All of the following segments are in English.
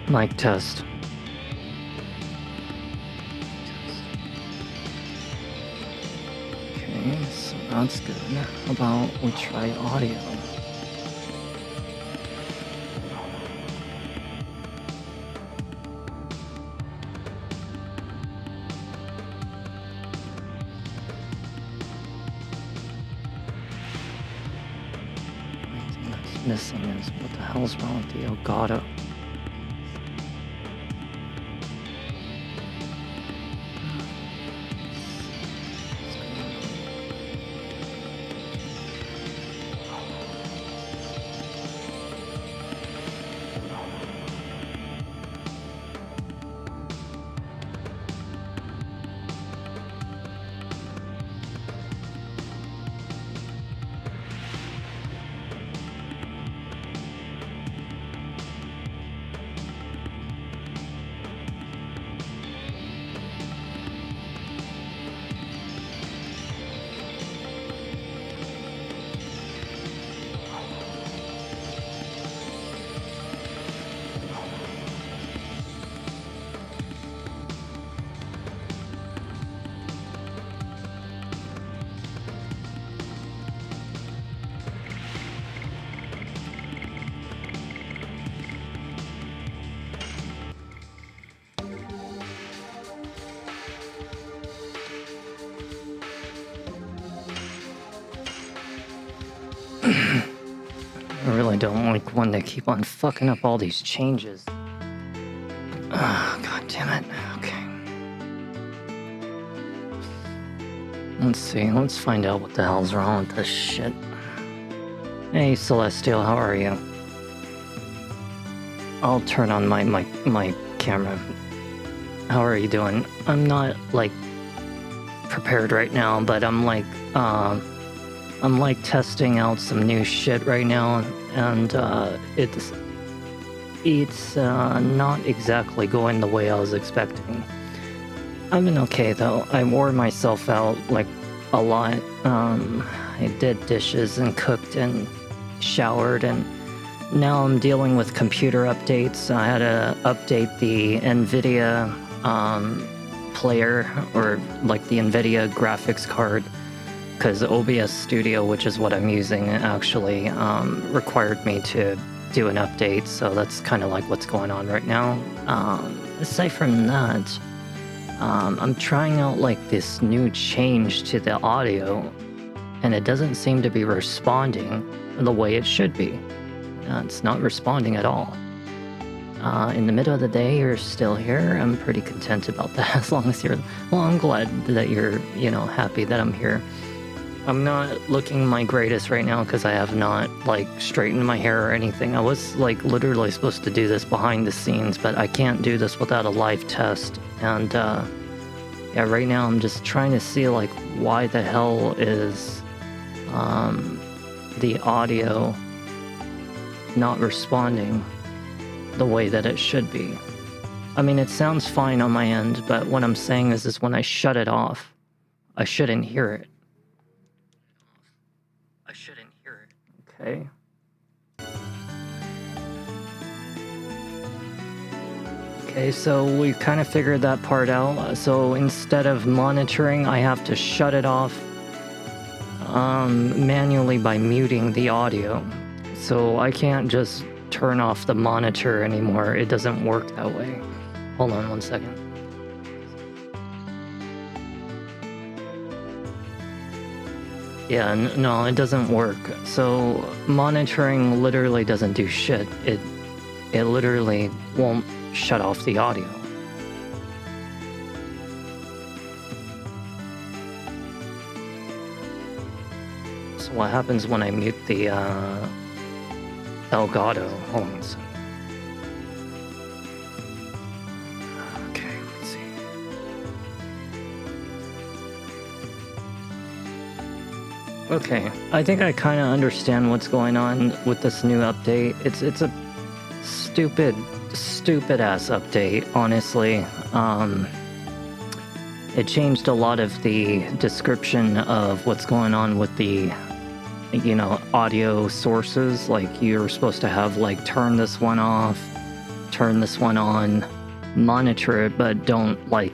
Mic test. Okay, so that's good. How about we try audio? The thing that's missing is what the hell's wrong with the Elgato? I really don't like when they keep on fucking up all these changes. God damn it. Okay. Let's see. Let's find out what the hell's wrong with this shit. Hey, Celestial, how are you? I'll turn on my camera. How are you doing? I'm not, like, prepared right now, but I'm testing out some new shit right now, and it's not exactly going the way I was expecting. I've been okay though. I wore myself out like a lot. I did dishes and cooked and showered, and now I'm dealing with computer updates. I had to update the NVIDIA player, or like the NVIDIA graphics card, because OBS Studio, which is what I'm using, actually required me to do an update, so that's kind of like what's going on right now. Aside from that, I'm trying out like this new change to the audio, and it doesn't seem to be responding the way it should be. It's not responding at all. In the middle of the day, you're still here. I'm pretty content about that, as long as you're... Well, I'm glad that you're, happy that I'm here. I'm not looking my greatest right now because I have not, like, straightened my hair or anything. I was, like, literally supposed to do this behind the scenes, but I can't do this without a live test. And, yeah, right now I'm just trying to see, like, why the hell is, the audio not responding the way that it should be. I mean, it sounds fine on my end, but what I'm saying is when I shut it off, I shouldn't hear it. Okay. Okay, so we kind of figured that part out. So instead of monitoring, I have to shut it off manually by muting the audio. So I can't just turn off the monitor anymore. It doesn't work that way. Hold on 1 second. Yeah, no, it doesn't work. So monitoring literally doesn't do shit. It literally won't shut off the audio. So what happens when I mute the Elgato? Hold on a second. Okay, let's see. Okay, I think I kind of understand what's going on with this new update. It's a stupid ass update, honestly. It changed a lot of the description of what's going on with the, audio sources. Like, you were supposed to have, like, turn this one off, turn this one on, monitor it, but don't like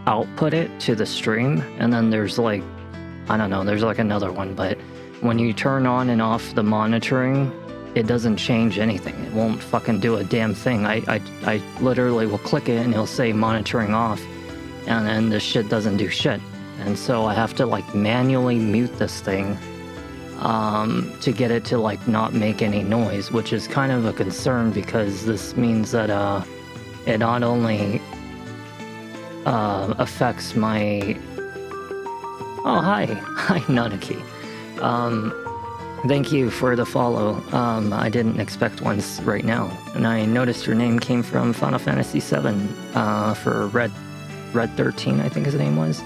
output it to the stream. And then there's like, I don't know, there's like another one, but when you turn on and off the monitoring, it doesn't change anything. It won't fucking do a damn thing. I literally will click it and it'll say monitoring off, and then this shit doesn't do shit. And so I have to like manually mute this thing to get it to like not make any noise, which is kind of a concern because this means that it not only affects my... Oh, hi Nanaki. Thank you for the follow. I didn't expect one right now, and I noticed your name came from Final Fantasy VII for Red 13, I think his name was.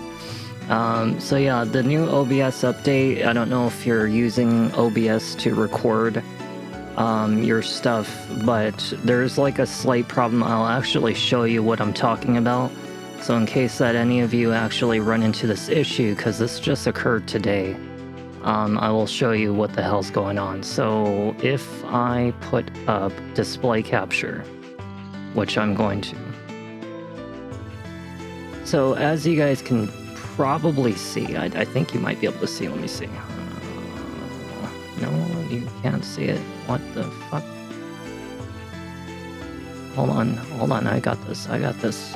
So yeah, the new OBS update, I don't know if you're using OBS to record your stuff, but there's like a slight problem. I'll actually show you what I'm talking about. So in case that any of you actually run into this issue, because this just occurred today, I will show you what the hell's going on. So if I put up display capture, which I'm going to. So as you guys can probably see, I think you might be able to see. Let me see. No, you can't see it. What the fuck? Hold on. I got this.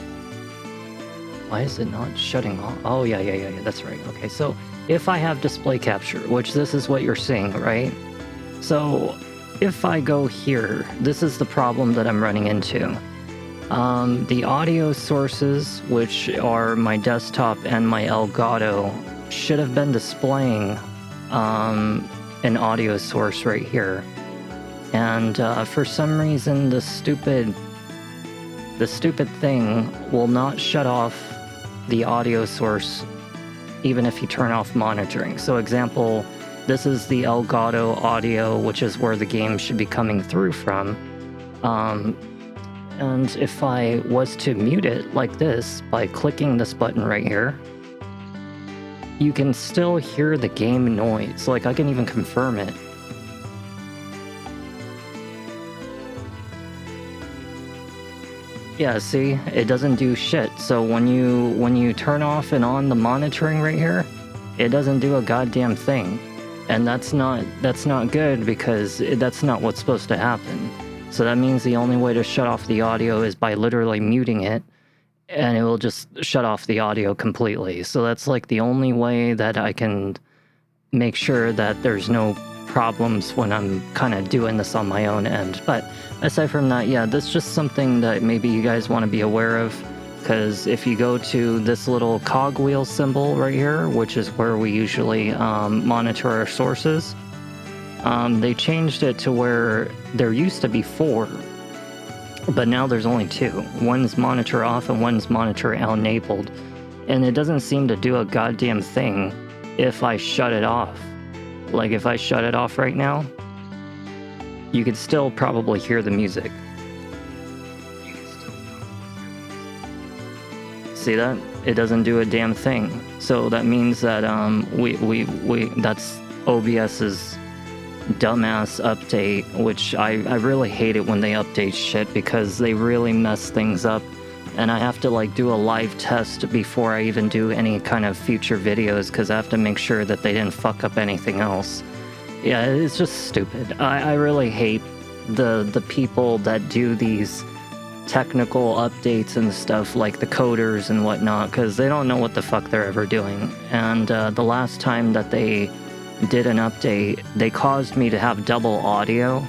Why is it not shutting off? Oh, yeah, that's right. Okay, so if I have display capture, which this is what you're seeing, right? So if I go here, this is the problem that I'm running into. The audio sources, which are my desktop and my Elgato, should have been displaying an audio source right here. And for some reason, the stupid thing will not shut off the audio source even if you turn off monitoring. So example, this is the Elgato audio, which is where the game should be coming through from. And if I was to mute it like this by clicking this button right here, you can still hear the game noise. Like I can even confirm it. Yeah, see, it doesn't do shit. So when you turn off and on the monitoring right here, it doesn't do a goddamn thing. And that's not good because that's not what's supposed to happen. So that means the only way to shut off the audio is by literally muting it, and it will just shut off the audio completely. So that's like the only way that I can make sure that there's no problems when I'm kind of doing this on my own end. But aside from that, yeah, that's just something that maybe you guys want to be aware of, because if you go to this little cogwheel symbol right here, which is where we usually monitor our sources, they changed it to where there used to be 4, but now there's only 2. One's monitor off and one's monitor enabled, and it doesn't seem to do a goddamn thing if I shut it off. Like if I shut it off right now, you could still probably hear the music. See that? It doesn't do a damn thing. So that means that that's OBS's dumbass update, which I really hate it when they update shit because they really mess things up, and I have to like do a live test before I even do any kind of future videos because I have to make sure that they didn't fuck up anything else. Yeah, it's just stupid. I really hate the people that do these technical updates and stuff, like the coders and whatnot, because they don't know what the fuck they're ever doing. And the last time that they did an update, they caused me to have double audio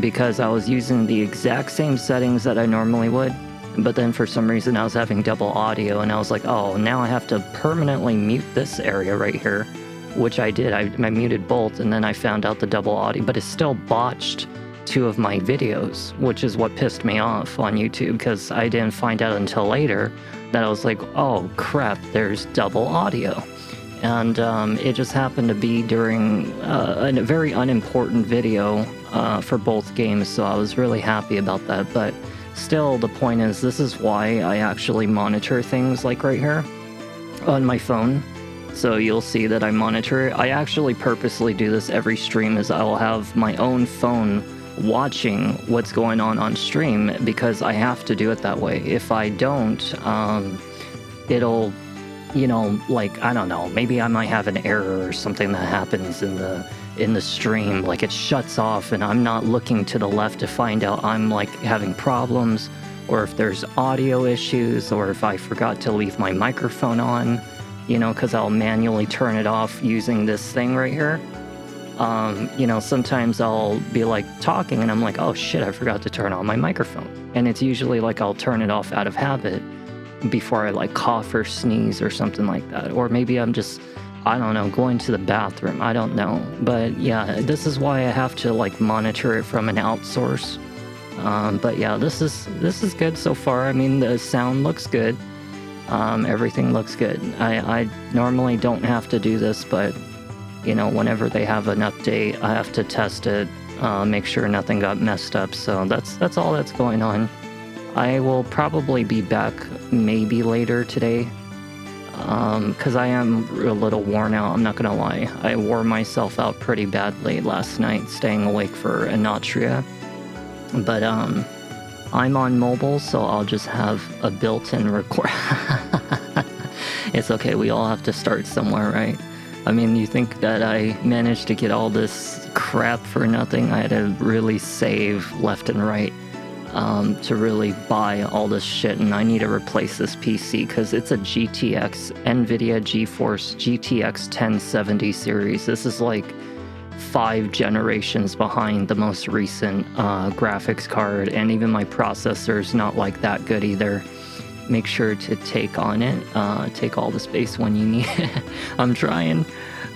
because I was using the exact same settings that I normally would, but then for some reason I was having double audio, and I was like, oh, now I have to permanently mute this area right here, which I did. I muted both, and then I found out the double audio, but it still botched 2 of my videos, which is what pissed me off on YouTube, because I didn't find out until later that I was like, oh crap, there's double audio. And it just happened to be during a very unimportant video for both games, so I was really happy about that. But still, the point is, this is why I actually monitor things like right here on my phone. So you'll see that I monitor it. I actually purposely do this every stream, is I'll have my own phone watching what's going on stream, because I have to do it that way. If I don't, it'll, you know, like, I don't know, maybe I might have an error or something that happens in the stream, like it shuts off and I'm not looking to the left to find out I'm like having problems, or if there's audio issues, or if I forgot to leave my microphone on, you know, because I'll manually turn it off using this thing right here. You know, sometimes I'll be like talking and I'm like, oh shit, I forgot to turn on my microphone. And it's usually like I'll turn it off out of habit before I like cough or sneeze or something like that. Or maybe I'm just, I don't know, going to the bathroom. I don't know. But yeah, this is why I have to like monitor it from an outsource. But yeah, this is good so far. I mean, the sound looks good. Everything looks good. I normally don't have to do this, but you know, whenever they have an update, I have to test it, make sure nothing got messed up. So that's all that's going on. I will probably be back maybe later today, because I am a little worn out, I'm not gonna lie. I wore myself out pretty badly last night, staying awake for Anatria. But I'm on mobile, so I'll just have a built-in record. It's okay, we all have to start somewhere, right? I mean, you think that I managed to get all this crap for nothing? I had to really save left and right to really buy all this shit, and I need to replace this PC because it's a GTX NVIDIA GeForce GTX 1070 series. This is like 5 generations behind the most recent graphics card, and even my processor's not like that good either. Make sure to take on it, take all the space when you need it. I'm trying.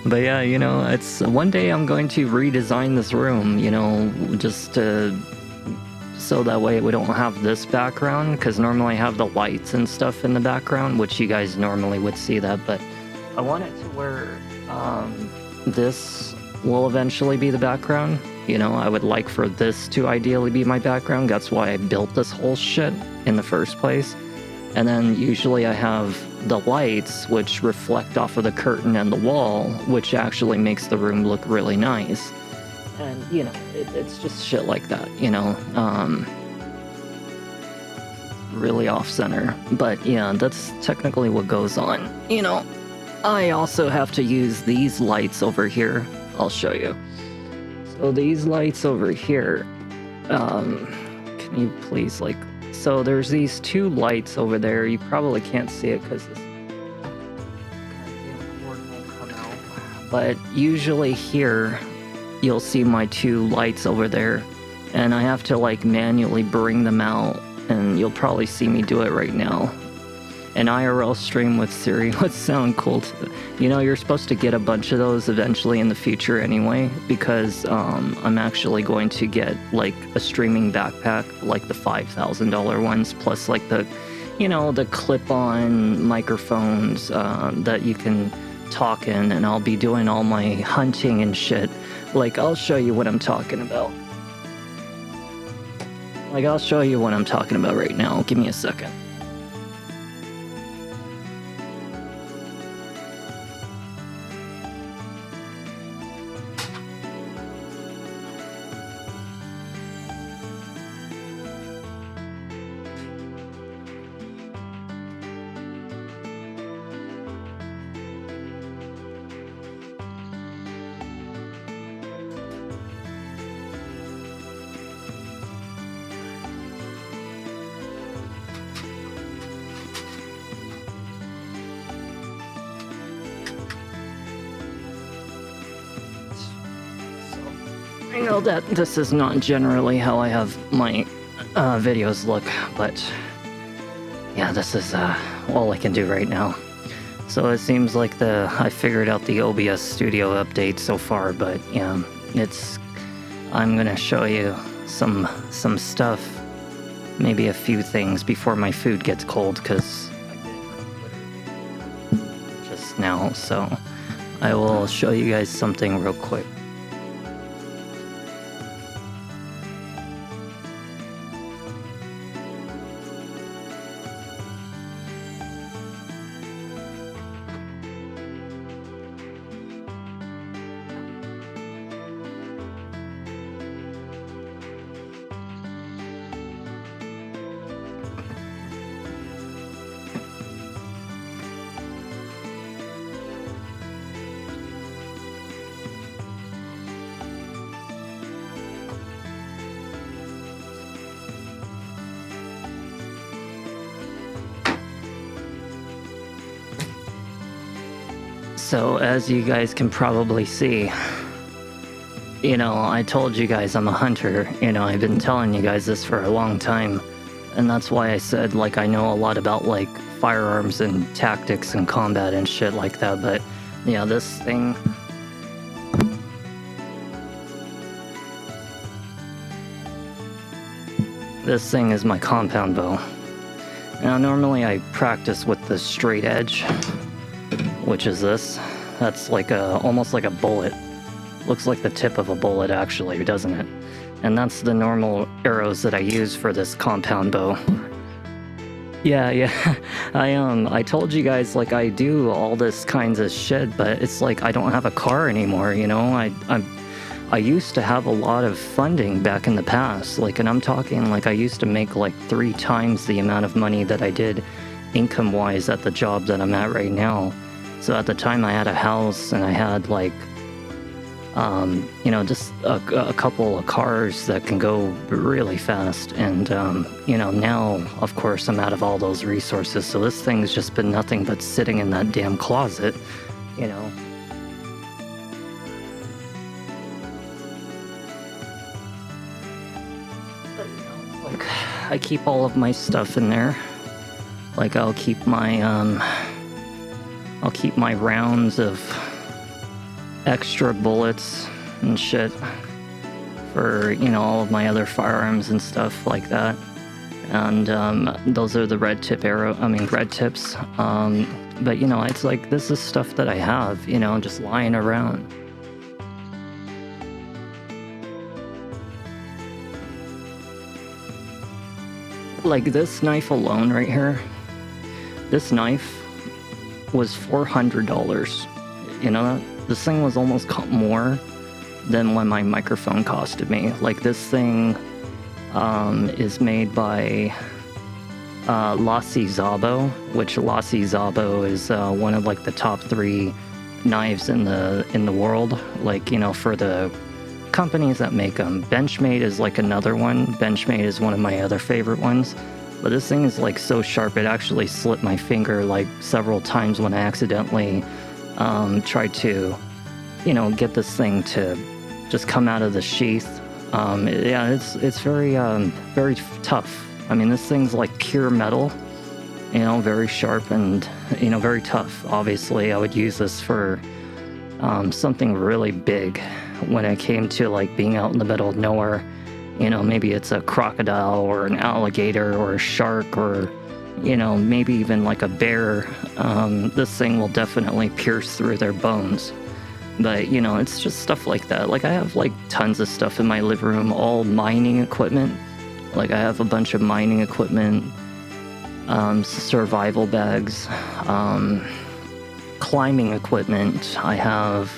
But yeah, you know, it's one day I'm going to redesign this room, you know, just so that way we don't have this background, because normally I have the lights and stuff in the background, which you guys normally would see that, but I want it to where this will eventually be the background. You know, I would like for this to ideally be my background. That's why I built this whole shit in the first place. And then usually I have the lights, which reflect off of the curtain and the wall, which actually makes the room look really nice. And, you know, it's just shit like that, you know. Really off-center. But, yeah, that's technically what goes on. You know, I also have to use these lights over here. I'll show you. So these lights over here, can you please, like... So there's these 2 lights over there. You probably can't see it because this cord won't come out. But usually here, you'll see my 2 lights over there, and I have to like manually bring them out, and you'll probably see me do it right now. An IRL stream with Siri would sound cool. You know, you're supposed to get a bunch of those eventually in the future anyway, because I'm actually going to get like a streaming backpack, like the $5,000 ones, plus like the, you know, the clip-on microphones that you can talk in, and I'll be doing all my hunting and shit. Like, I'll show you what I'm talking about. Like, I'll show you what I'm talking about right now. Give me a second. I know that this is not generally how I have my videos look, but yeah, this is all I can do right now. So it seems like I figured out the OBS Studio update so far, but yeah, I'm gonna show you some stuff, maybe a few things before my food gets cold, because I did just now, so I will show you guys something real quick. So as you guys can probably see, you know, I told you guys I'm a hunter. You know, I've been telling you guys this for a long time. And that's why I said, like, I know a lot about, like, firearms and tactics and combat and shit like that. But, yeah, this thing... This thing is my compound bow. Now, normally I practice with the straight edge, which is this. That's like almost like a bullet. Looks like the tip of a bullet, actually, doesn't it? And that's the normal arrows that I use for this compound bow. Yeah. I told you guys, like, I do all this kinds of shit, but it's like I don't have a car anymore, you know? I used to have a lot of funding back in the past, like, and I'm talking, like, I used to make, like, 3 times the amount of money that I did income-wise at the job that I'm at right now. So at the time I had a house and I had, like, you know, just a couple of cars that can go really fast. And, you know, now, of course, I'm out of all those resources. So this thing's just been nothing but sitting in that damn closet, you know. But, you know, like, I keep all of my stuff in there. Like, I'll keep my rounds of extra bullets and shit for, you know, all of my other firearms and stuff like that. And those are the red tips. But, you know, it's like, this is stuff that I have, you know, just lying around. Like, this knife alone right here, this knife was $400. You know, this thing was almost more than what my microphone costed me. Like, this thing is made by Lassi Szabo, which Lassi Szabo is one of, like, the top 3 knives in the world. Like, you know, for the companies that make them. Benchmade is, like, another one. Benchmade is one of my other favorite ones. But this thing is, like, so sharp, it actually slit my finger, like, several times when I accidentally tried to, you know, get this thing to just come out of the sheath. Yeah, it's very very tough. I mean, this thing's like pure metal, you know, very sharp and, you know, very tough. Obviously, I would use this for something really big when it came to, like, being out in the middle of nowhere. You know, maybe it's a crocodile or an alligator or a shark or, you know, maybe even like a bear. This thing will definitely pierce through their bones. But, you know, it's just stuff like that. Like, I have, like, tons of stuff in my living room, all mining equipment. Like, I have a bunch of mining equipment, survival bags, climbing equipment. I have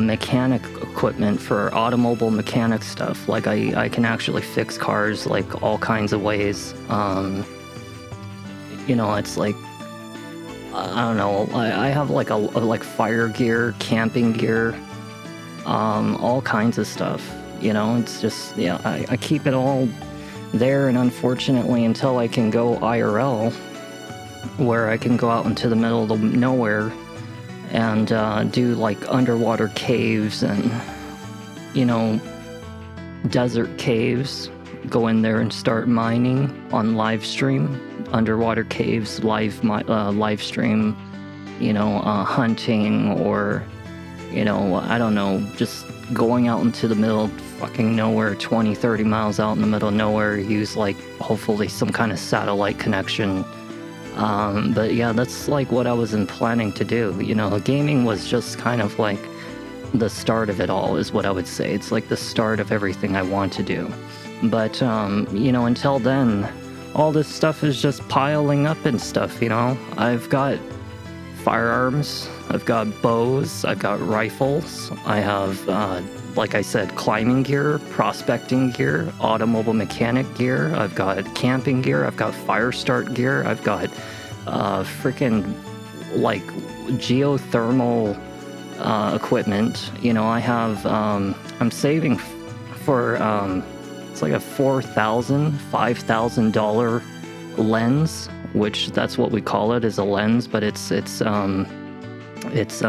mechanic equipment for automobile mechanic stuff. Like, I can actually fix cars, like, all kinds of ways. You know, it's like, I don't know, I have like like fire gear, camping gear, all kinds of stuff, you know. It's just, yeah, I keep it all there, and unfortunately, until I can go IRL, where I can go out into the middle of nowhere and do, like, underwater caves and, you know, desert caves, go in there and start mining on live stream, underwater caves, live stream, you know, hunting, or, you know, I don't know, just going out into the middle of fucking nowhere, 20, 30 miles out in the middle of nowhere, use, like, hopefully some kind of satellite connection. But yeah, that's, like, what I was planning to do. You know, gaming was just kind of like the start of it all, is what I would say. It's like the start of everything I want to do. But, you know, until then, all this stuff is just piling up and stuff, you know? I've got firearms, I've got bows, I've got rifles, I have, like I said, climbing gear, prospecting gear, automobile mechanic gear, I've got camping gear, I've got fire start gear, I've got freaking, like, geothermal equipment. You know, I have, I'm saving for, it's like a $4,000 lens, which that's what we call it, is a lens, but it's It's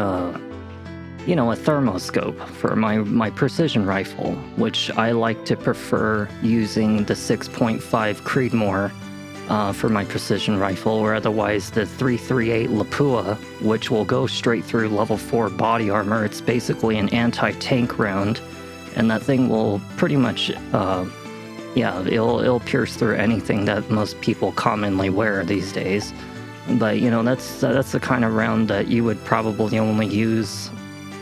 you know, a thermoscope for my precision rifle, which I like to prefer using the 6.5 Creedmoor for my precision rifle, or otherwise the 338 Lapua, which will go straight through level 4 body armor. It's basically an anti-tank round, and that thing will pretty much, yeah, it'll pierce through anything that most people commonly wear these days. But you know, that's the kind of round that you would probably only use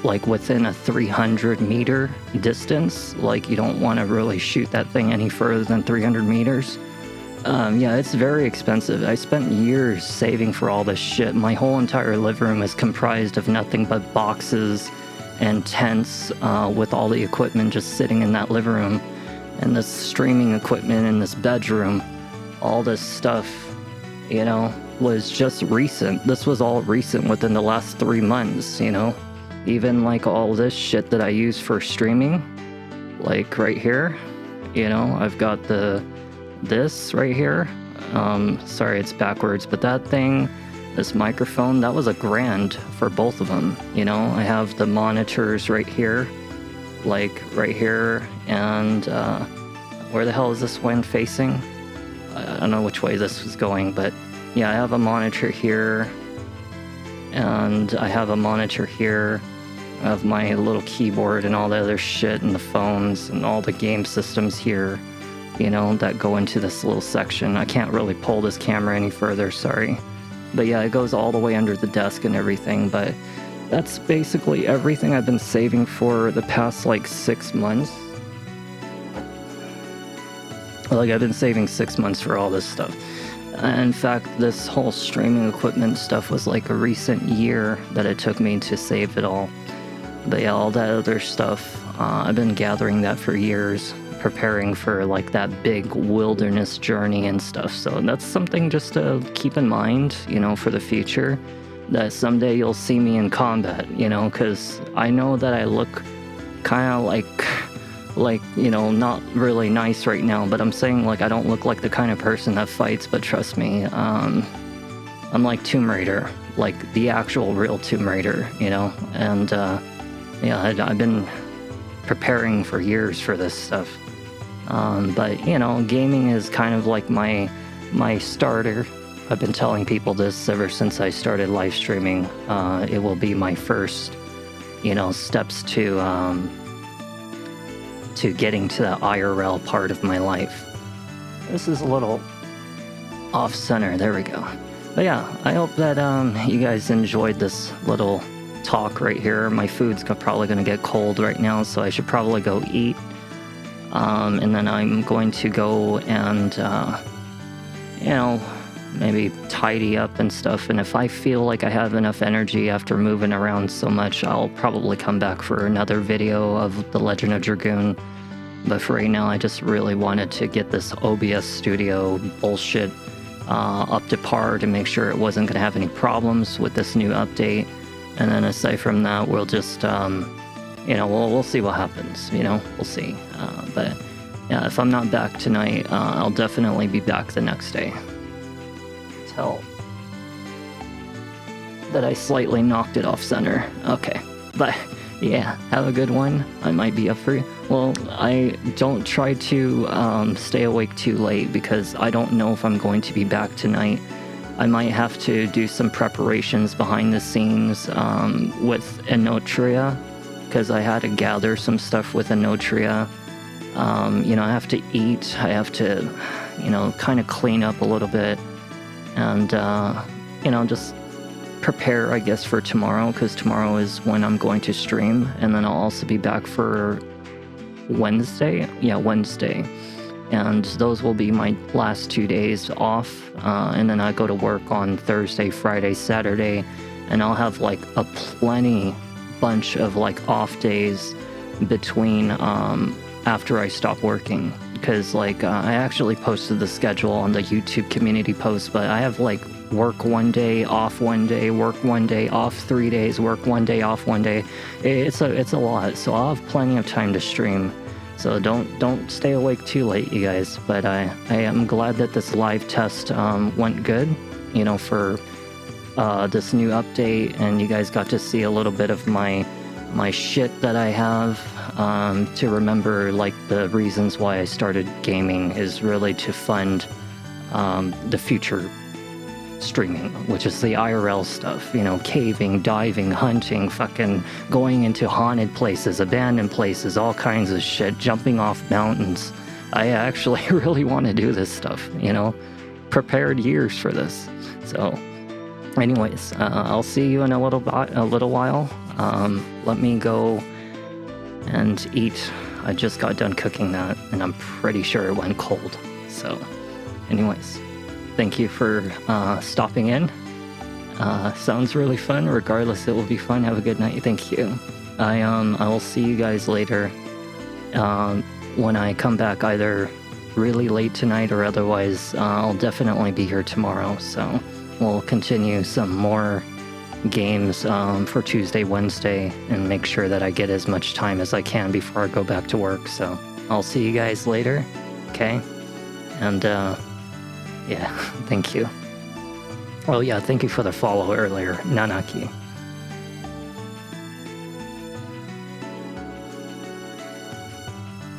like within a 300 meter distance. Like, you don't want to really shoot that thing any further than 300 meters. Yeah, it's very expensive. I spent years saving for all this shit. My whole entire living room is comprised of nothing but boxes and tents with all the equipment just sitting in that living room, and the streaming equipment in this bedroom. All this stuff, you know, was just recent. This was all recent within the last 3 months, you know? Even like all this shit that I use for streaming, like right here, you know, I've got this right here. Sorry, it's backwards, but that thing, this microphone, that was $1,000 for both of them. You know, I have the monitors right here, like right here, and where the hell is this one facing? I don't know which way this was going, but yeah, I have a monitor here, and I have a monitor here. I have my little keyboard and all the other shit, and the phones and all the game systems here, you know, that go into this little section. I can't really pull this camera any further, sorry. But yeah, it goes all the way under the desk and everything, but that's basically everything I've been saving for the past like 6 months. Like, I've been saving 6 months for all this stuff. In fact, this whole streaming equipment stuff was like a recent year that it took me to save it all. But yeah, all that other stuff, I've been gathering that for years, preparing for like that big wilderness journey and stuff. So that's something just to keep in mind, you know, for the future, that someday you'll see me in combat, you know, because I know that I look kind of like, you know, not really nice right now, but I'm saying, like, I don't look like the kind of person that fights, but trust me, I'm like Tomb Raider, like the actual real Tomb Raider, you know, and yeah, I've been preparing for years for this stuff. But, you know, gaming is kind of like my starter. I've been telling people this ever since I started live streaming. It will be my first, you know, steps to getting to the IRL part of my life. This is a little off-center, there we go. But yeah, I hope that you guys enjoyed this little talk right here. My food's probably gonna get cold right now, so I should probably go eat. And then I'm going to go and, you know, maybe tidy up and stuff. And if I feel like I have enough energy after moving around so much, I'll probably come back for another video of The Legend of Dragoon. But for right now, I just really wanted to get this OBS studio bullshit up to par to make sure it wasn't going to have any problems with this new update. And then aside from that, we'll just, you know, we'll see what happens, you know, we'll see. But yeah, if I'm not back tonight, I'll definitely be back the next day. Tell that I slightly knocked it off center. Okay, but yeah, have a good one. I might be up for, well, I don't try to stay awake too late, because I don't know if I'm going to be back tonight. I might have to do some preparations behind the scenes with Enotria, because I had to gather some stuff with Enotria. You know, I have to eat, I have to, you know, kind of clean up a little bit, and, you know, just prepare, I guess, for tomorrow, because tomorrow is when I'm going to stream, and then I'll also be back for Wednesday. Yeah, Wednesday. And those will be my last 2 days off, and then I go to work on Thursday, Friday, Saturday, and I'll have like a plenty bunch of like off days between after I stop working, because like I actually posted the schedule on the YouTube community post, but I have like work 1 day, off 1 day, work 1 day, off 3 days, work 1 day, off 1 day. It's a lot, so I'll have plenty of time to stream. So don't stay awake too late, you guys. But I am glad that this live test went good, you know, for this new update, and you guys got to see a little bit of my shit that I have. To remember, like, the reasons why I started gaming is really to fund the future streaming, which is the IRL stuff, you know, caving, diving, hunting, fucking going into haunted places, abandoned places, all kinds of shit, jumping off mountains. I actually really want to do this stuff, you know, prepared years for this. So anyways, I'll see you in a little while. Let me go and eat. I just got done cooking that, and I'm pretty sure it went cold. So anyways, thank you for stopping in. Sounds really fun. Regardless, it will be fun. Have a good night. Thank you. I will see you guys later. When I come back, either really late tonight or otherwise, I'll definitely be here tomorrow. So we'll continue some more games for Tuesday, Wednesday, and make sure that I get as much time as I can before I go back to work. So I'll see you guys later. Okay? And yeah, thank you. Oh yeah, thank you for the follow earlier, Nanaki.